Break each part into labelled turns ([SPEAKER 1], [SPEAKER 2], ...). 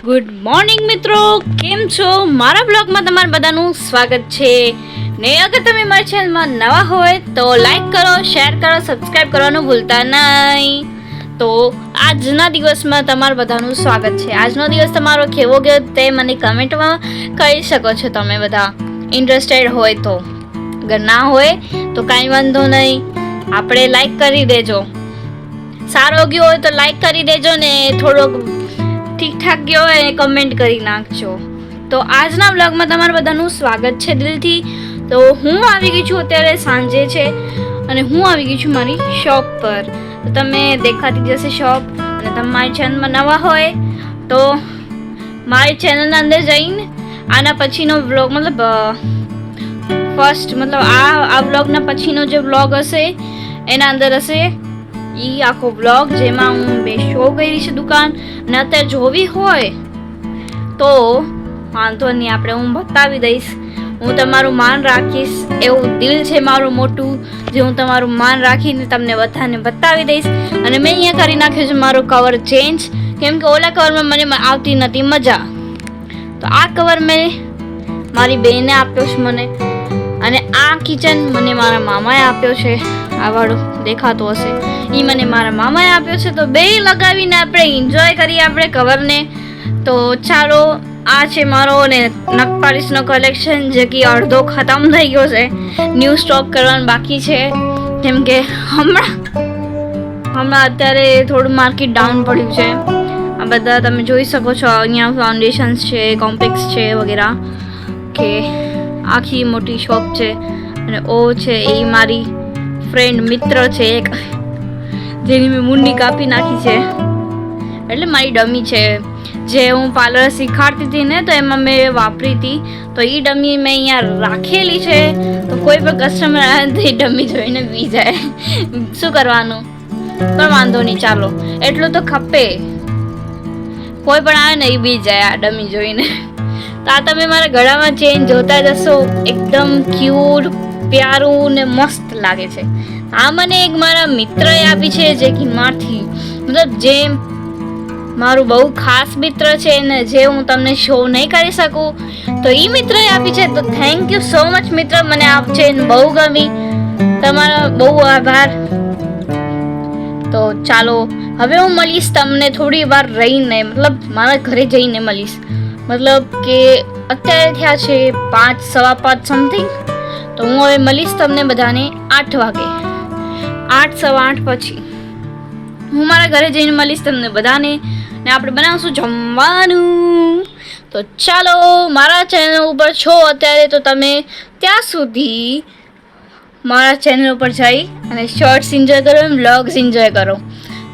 [SPEAKER 1] Good morning મિત્રો, કેમ છો? મારા બ્લોગમાં તમારું બધાનું સ્વાગત છે ને. અગર તમે મારા ચેનલમાં નવા હોય તો લાઈક કરો, શેર કરો, સબસ્ક્રાઈબ કરવાનું ભૂલતા નહીં. તો આજના દિવસમાં તમારું બધાનું સ્વાગત છે. આજનો દિવસ તમારો કેવો ગયો તે મને કમેન્ટમાં કહી શકો છો તમે બધા ઇન્ટરેસ્ટેડ હોય તો. અગર ના હોય તો કાંઈ વાંધો નહીં, આપણે લાઈક કરી દેજો. સારો ગયો હોય તો લાઈક કરી દેજો ને થોડોક ઠીકઠાક ગયો હોય કમેન્ટ કરી નાખજો. તો આજના બ્લોગમાં તમારું બધાનું સ્વાગત છે દિલથી. તો હું આવી ગઈ છું, અત્યારે સાંજે છે અને હું આવી ગઈ છું મારી શોપ પર. તો તમે દેખાતી જશે શોપ. અને તમે મારી ચેનલમાં નવા હોય તો મારી ચેનલના અંદર જઈને આના પછીનો વ્લોગ આ વ્લોગના પછીનો જે વ્લોગ હશે એના અંદર હશે એ આખો વ્લોગ, જેમાં હું બે શો કરી છે દુકાન. અને અત્યારે જોવી હોય તો વાંધો નહીં, આપણે હું બતાવી દઈશ. હું તમારું માન રાખીશ, એવું દિલ છે મારું મોટું જે હું તમારું માન રાખીને તમને બધાને બતાવી દઈશ. અને મેં અહીંયા કરી નાખ્યો છે મારો કવર ચેન્જ, કેમ કે ઓલા કવરમાં મને આવતી નથી મજા. તો આ કવર મેં મારી બહેને આપ્યો છે મને. અને આ કિચન મને મારા મામાએ આપ્યો છે. આ વાળો દેખાતો હશે એ મને મારા મામાએ આપ્યો છે. તો બે લગાવીને આપણે એન્જોય કરીએ આપણે કવરને. તો ચાલો, આ છે મારો ને નખપાલિશનો કલેક્શન, જે કે અડધો ખતમ થઈ ગયો છે. ન્યૂ સ્ટોક કરવાનું બાકી છે, કેમ કે હમણાં અત્યારે થોડું માર્કેટ ડાઉન પડ્યું છે. આ બધા તમે જોઈ શકો છો, અહીંયા ફાઉન્ડેશન્સ છે, કોમ્પેક્સ છે વગેરે, કે આખી મોટી શોપ છે. અને ઓ છે એ મારી ફ્રેન્ડ મિત્ર છે એક, જેની મેં મુંડી કાપી નાખી છે, એટલે મારી ડમી છે. જે હું પાર્લર શીખાડતી હતી ને તો એમાં મેં વાપરી હતી. તો એ ડમી મેં અહીંયા રાખેલી છે. તો કોઈ પણ કસ્ટમર આવે તો એ ડમી જોઈને બી જાય. શું કરવાનું, પણ વાંધો નહીં, ચાલો એટલું તો ખપે. કોઈ પણ આવે ને એ બી જાય આ ડમી જોઈને. તો આ તમે મારા ગળામાં ચેન જોતા જશો, એકદમ ક્યુટ, પ્યારું ને મસ્ત લાગે છે. આ મને એક મારા મિત્રએ આપી છે, જે કે મારથી જે મારું બહુ ખાસ મિત્ર છે ને, જે હું તમને શો નહીં કરી શકું. તો એ મિત્રએ આપી છે. તો થેન્ક યુ સો મચ મિત્ર, મને આપ છે બહુ ગમી, તમારો બહુ આભાર. તો ચાલો હવે હું મળીશ તમને થોડી વાર રહીને, મતલબ મારા ઘરે જઈને મળીશ. મતલબ કે અત્યારે થયા છે 5, 5:15 સમથિંગ. તો હું હવે મળીશ તમને બધાને 8 વાગે, 8, 8:15 પછી હું મારા ઘરે જઈને મળીશ તમને બધાને. ને આપણે બનાવશું જમવાનું. તો ચાલો, મારા ચેનલ ઉપર છો અત્યારે તો તમે ત્યાં સુધી મારા ચેનલ ઉપર જઈ અને શોર્ટ્સ એન્જોય કરો, વ્લોગ્સ એન્જોય કરો.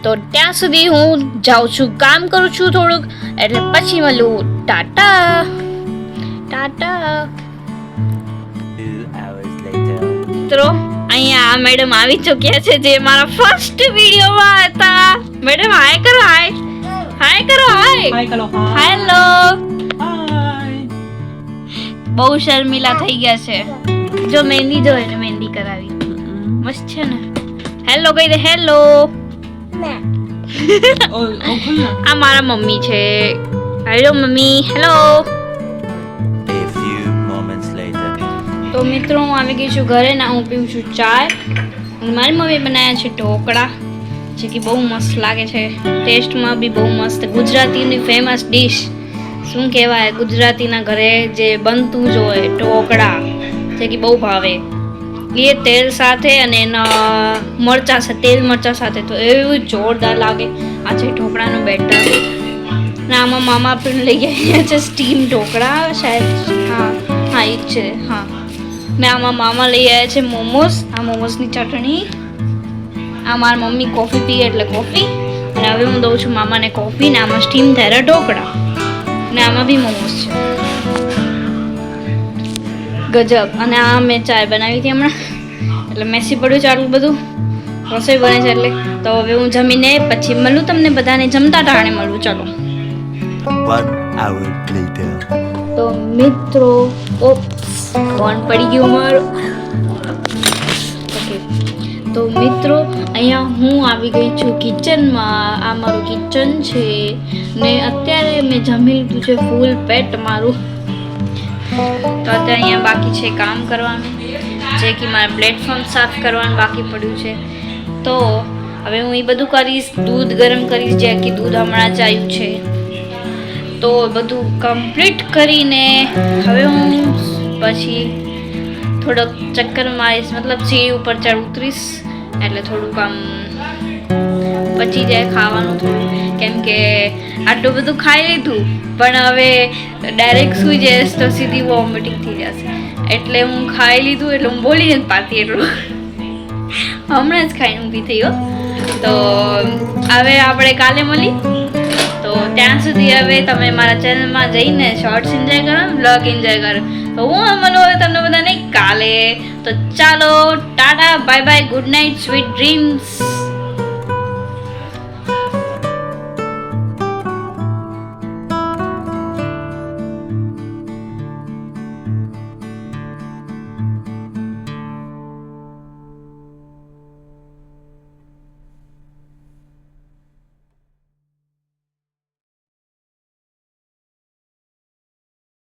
[SPEAKER 1] તો ત્યાં સુધી હું જાઉં છું, કામ કરું છું થોડુંક, એટલે પછી મળું. ટાટા ટાટા. મિત્રો, અહીંયા આ મેડમ આવી ચૂક્યા છે, જે મારા ફર્સ્ટ વિડીયોમાં હતા. મેડમ હાય કરો, હાય હાય કરો, હાય
[SPEAKER 2] હાય કરો,
[SPEAKER 1] હેલો.
[SPEAKER 2] હાય.
[SPEAKER 1] બહુ શર્મિલા થઈ ગયા છે. જો મહેંદી જો એને મહેંદી કરાવી, મસ્ત છે ને. હેલો કહી દે, હેલો. આ મારા મમ્મી છે. Hello mummy, hello. તો મિત્રો, હું આવી ગઈ છું ઘરે ને હું પીવું છું ચાય. અને મારી મમ્મી બનાવ્યા છે ઢોકળા, જે કે બહુ મસ્ત લાગે છે. ટેસ્ટમાં બી બહુ મસ્ત. ગુજરાતીની ફેમસ ડીશ, શું કહેવાય, ગુજરાતીના ઘરે જે બનતું જ હોય ઢોકળા, જે કે બહુ ભાવે. એ તેલ સાથે અને એના મરચાં સાથે, તેલ મરચાં સાથે, તો એવું જોરદાર લાગે. આ છે ઢોકળાનું બેટર. અને આમાં મામા પણ લઈ ગયા છે સ્ટીમ ઢોકળા, શાયદ. હા એ જ છે. હા, મેં આમાં મામા લઈ આવ્યા છે મોમોસ. આ મોમોસની ચટણી. આ મારી મમ્મી કોફી પીએ એટલે કોફી. અને હવે હું દઉં છું મામાને કોફી. ને આમાં સ્ટીમ થયેલા ઢોકળા. ને આમાં બી મોમોસ છે. ગજબ. અને આ મેં ચાય બનાવી હતી હમણાં, એટલે મેસી પડ્યું છે આટલું બધું. રસોઈ બને છે એટલે. તો હવે હું જમીને પછી મળું તમને બધાને, જમતા ટાણે મળું. ચલો.
[SPEAKER 3] 1 hour later.
[SPEAKER 1] તો મિત્રો, ફોન પડી ગયો મારો. ઓકે, તો મિત્રો અહીંયા હું આવી ગઈ છું કિચનમાં. આ મારું કિચન છે ને અત્યારે મેં જમી લીધું છે ફૂલ પેટ મારું. તો અત્યારે અહીંયા બાકી છે કામ કરવાનું, જે કે મારે પ્લેટફોર્મ સાફ કરવાનું બાકી પડ્યું છે. તો હવે હું એ બધું કરીશ. દૂધ ગરમ કરીશ, જે કે દૂધ હમણાં જ આવ્યું છે. તો બધું કમ્પ્લીટ કરીને હવે હું પછી થોડોક ચક્કર મારીશ, મતલબ સીડી ઉપર ઉતરીશ, એટલે થોડુંક આમ પચી જાય ખાવાનું થોડું, કેમ કે આટલું બધું ખાઈ લીધું પણ હવે ડાયરેક્ટ સૂઈ જઈશ તો સીધી વોમિટિંગ થઈ જશે. એટલે હું ખાઈ લીધું એટલે હું બોલી નથી પાતી એટલું. હમણાં જ ખાઈને ઊભી થઈ ગયો. તો હવે આપણે કાલે મળી. તો ત્યાં સુધી હવે તમે મારા ચેનલમાં જઈને શોર્ટ્સ એન્જોય કરો, બ્લોગ એન્જોય કરો. તો હું મળું હવે તમને બધાને કાલે. તો ચાલો, Tata, bye bye, good night, sweet dreams.